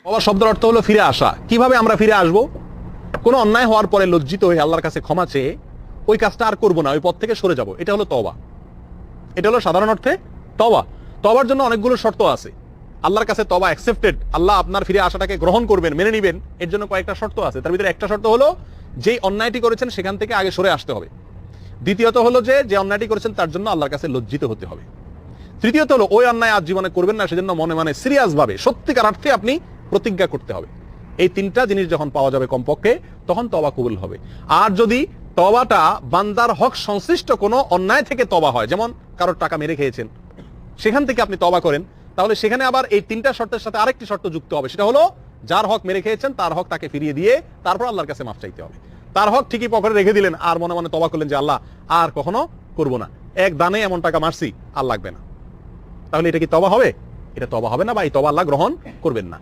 তওবা শব্দের অর্থ হলো ফিরে আসা। কিভাবে আমরা ফিরে আসবো? কোনো অন্যায় হওয়ার পরে লজ্জিত হয়ে আল্লাহর কাছে ক্ষমা চেয়ে ওই কাজটা আর করবো না, ওই পথ থেকে সরে যাব, এটা হলো তওবা। এটা হলো সাধারণ অর্থে তওবা। তওবার জন্য অনেকগুলো শর্ত আছে। আল্লাহর কাছে তওবা অ্যাকসেপ্টেড, আল্লাহ আপনার ফিরে আসাটাকে গ্রহণ করবেন, মেনে নেবেন, এর জন্য কয়েকটা শর্ত আছে। তার ভিতরে একটা শর্ত হলো যেই অন্যায়টি করেছেন সেখান থেকে আগে সরে আসতে হবে। দ্বিতীয়ত হলো যে অন্যায়টি করেছেন তার জন্য আল্লাহর কাছে লজ্জিত হতে হবে। তৃতীয়ত হলো ওই অন্যায় আজ জীবনে করবেন না, সেজন্য মনে মনে সিরিয়াস ভাবে সত্যিকার অর্থে আপনি প্রতিজ্ঞা করতে হবে। এই তিনটা জিনিস যখন পাওয়া যাবে কমপক্ষে, তখন তওবা কবুল হবে। আর যদি তওবাটা বান্দার হক সংশ্লিষ্ট কোনো অন্যায় থেকে তওবা হয়, যেমন কারোর টাকা মেরে খেয়েছেন, সেখান থেকে আপনি তওবা করেন, তাহলে সেখানে আবার এই তিনটা শর্তের সাথে আরেকটি শর্ত যুক্ত হবে। সেটা হলো যার হক মেরে খেয়েছেন তার হক তাকে ফিরিয়ে দিয়ে তারপর আল্লাহর কাছে মাফ চাইতে হবে। তার হক ঠিকই পকেটে রেখে দিলেন আর মনে মনে তওবা করলেন যে আল্লাহ আর কখনো করব না, এক দানে এমন টাকা মারছি আর লাগবে না, তাহলে এটা কি তওবা হবে? এটা তওবা হবে না, বা এই তওবা আল্লাহ গ্রহণ করবেন না।